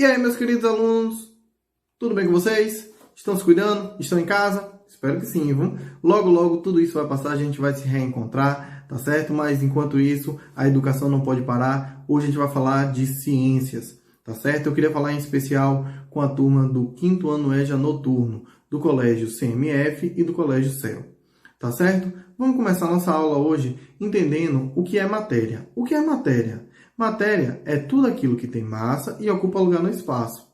aí, meus queridos alunos, tudo bem com vocês? Estão se cuidando? Estão em casa? Espero que sim, viu? Logo, logo tudo isso vai passar, a gente vai se reencontrar, tá certo? Mas enquanto isso, a educação não pode parar. Hoje a gente vai falar de ciências, tá certo? Eu queria falar em especial com a turma do 5º ano EJA Noturno, do Colégio CMF e do Colégio CEL, tá certo? Vamos começar a nossa aula hoje entendendo o que é matéria. O que é matéria? Matéria é tudo aquilo que tem massa e ocupa lugar no espaço.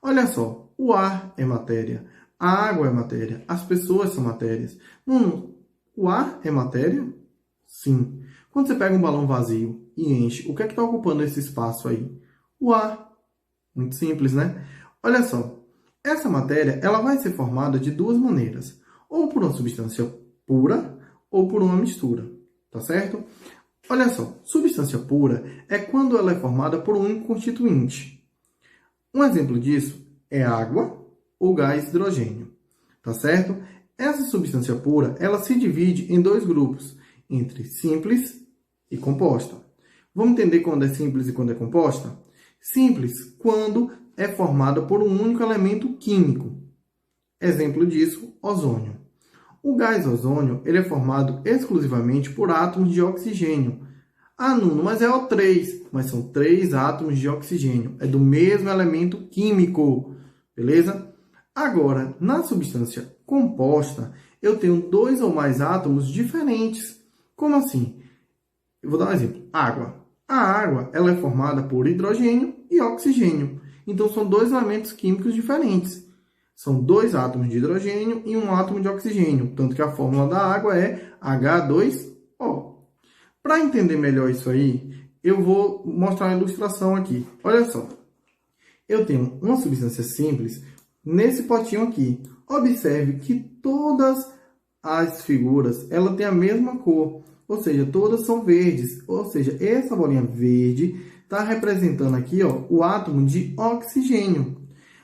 Olha só, o ar é matéria, a água é matéria, as pessoas são matérias. O ar é matéria? Sim. Quando você pega um balão vazio e enche, o que é que está ocupando esse espaço aí? O ar. Muito simples, né? Olha só, essa matéria ela vai ser formada de duas maneiras. Ou por uma substância pura ou por uma mistura, tá certo? Olha só, substância pura é quando ela é formada por um único constituinte. Um exemplo disso é água ou gás hidrogênio, tá certo? Essa substância pura, ela se divide em dois grupos, entre simples e composta. Vamos entender quando é simples e quando é composta? Simples, quando é formada por um único elemento químico. Exemplo disso, ozônio. O gás ozônio ele é formado exclusivamente por átomos de oxigênio. Ah, Nuno, mas é O3. Mas são 3 átomos de oxigênio. É do mesmo elemento químico. Beleza? Agora, na substância composta, eu tenho 2 ou mais átomos diferentes. Como assim? Eu vou dar um exemplo. Água. A água ela é formada por hidrogênio e oxigênio. Então, são 2 elementos químicos diferentes. São 2 átomos de hidrogênio e um átomo de oxigênio. Tanto que a fórmula da água é H2O. Para entender melhor isso aí, eu vou mostrar uma ilustração aqui. Olha só. Eu tenho uma substância simples nesse potinho aqui. Observe que todas as figuras ela tem a mesma cor. Ou seja, todas são verdes. Ou seja, essa bolinha verde está representando aqui o átomo de oxigênio.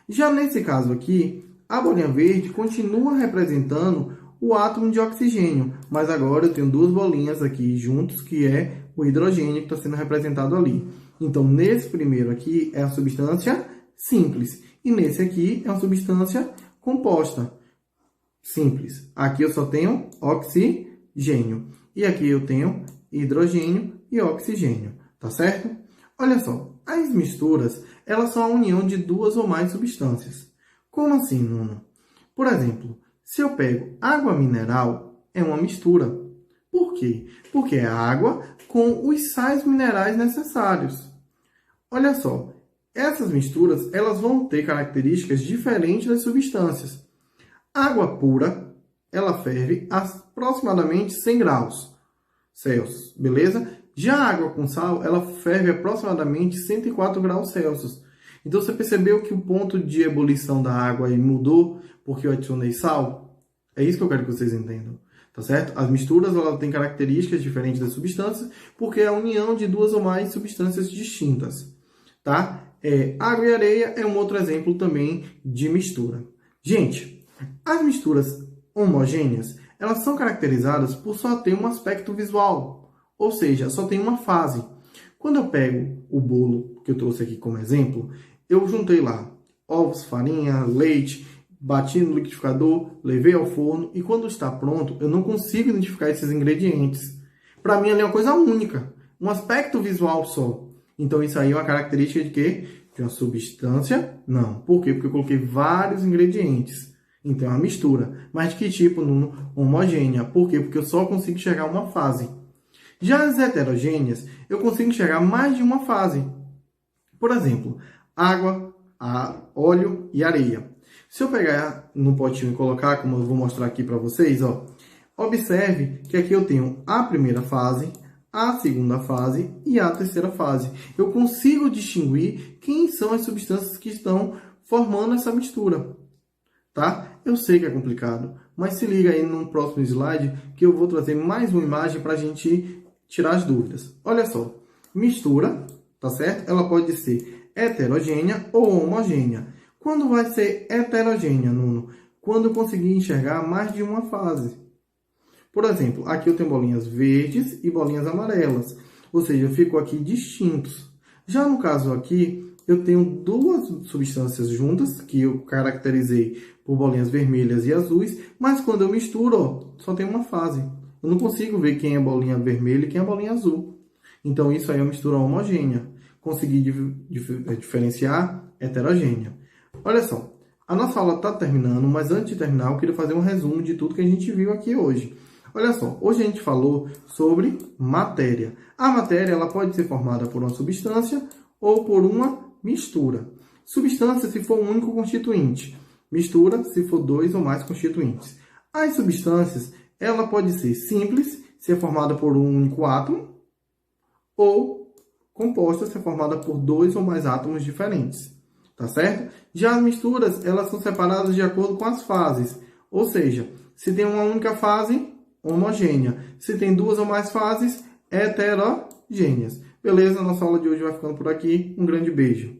Já nesse caso aqui, a bolinha verde continua representando o átomo de oxigênio, mas agora eu tenho 2 bolinhas aqui juntos, que é o hidrogênio que está sendo representado ali. Então, nesse primeiro aqui é a substância simples, e nesse aqui é uma substância composta. Simples. Aqui eu só tenho oxigênio, e aqui eu tenho hidrogênio e oxigênio, tá certo? Olha só, as misturas, elas são a união de 2 ou mais substâncias. Como assim, Nuno? Por exemplo, se eu pego água mineral, é uma mistura. Por quê? Porque é água com os sais minerais necessários. Olha só, essas misturas, elas vão ter características diferentes das substâncias. Água pura, ela ferve a aproximadamente 100 graus Celsius, beleza? Já a água com sal, ela ferve aproximadamente 104 graus Celsius. Então, você percebeu que o ponto de ebulição da água aí mudou porque eu adicionei sal? É isso que eu quero que vocês entendam, tá certo? As misturas, elas têm características diferentes das substâncias porque é a união de 2 ou mais substâncias distintas, tá? Água e areia é um outro exemplo também de mistura. Gente, as misturas homogêneas, elas são caracterizadas por só ter um aspecto visual. Ou seja, só tem uma fase. Quando eu pego o bolo que eu trouxe aqui como exemplo, eu juntei lá ovos, farinha, leite, bati no liquidificador, levei ao forno e quando está pronto, eu não consigo identificar esses ingredientes. Para mim, ali é uma coisa única, um aspecto visual só. Então, isso aí é uma característica de quê? De uma substância? Não. Por quê? Porque eu coloquei vários ingredientes. Então, é uma mistura. Mas de que tipo? Homogênea. Por quê? Porque eu só consigo enxergar uma fase. Já as heterogêneas, eu consigo enxergar mais de uma fase. Por exemplo, água, óleo e areia. Se eu pegar no potinho e colocar, como eu vou mostrar aqui para vocês, observe que aqui eu tenho a primeira fase, a segunda fase e a terceira fase. Eu consigo distinguir quem são as substâncias que estão formando essa mistura. Tá? Eu sei que é complicado, mas se liga aí no próximo slide que eu vou trazer mais uma imagem para a gente tirar as dúvidas. Olha só, mistura, tá certo? Ela pode ser heterogênea ou homogênea. Quando vai ser heterogênea, Nuno? Quando eu conseguir enxergar mais de uma fase. Por exemplo, aqui eu tenho bolinhas verdes e bolinhas amarelas. Ou seja, ficam aqui distintos. Já no caso aqui, eu tenho duas substâncias juntas, que eu caracterizei por bolinhas vermelhas e azuis, mas quando eu misturo, ó, só tem uma fase. Eu não consigo ver quem é bolinha vermelha e quem é bolinha azul. Então, isso aí é uma mistura homogênea. Consegui diferenciar heterogênea. Olha só, a nossa aula está terminando, mas antes de terminar, eu queria fazer um resumo de tudo que a gente viu aqui hoje. Olha só, hoje a gente falou sobre matéria. A matéria ela pode ser formada por uma substância ou por uma mistura. Substância se for um único constituinte. Mistura se for dois ou mais constituintes. As substâncias, ela pode ser simples, se é formada por um único átomo, ou composta, se é formada por dois ou mais átomos diferentes. Tá certo? Já as misturas, elas são separadas de acordo com as fases. Ou seja, se tem uma única fase, homogênea. Se tem duas ou mais fases, heterogêneas. Beleza? Nossa aula de hoje vai ficando por aqui. Um grande beijo.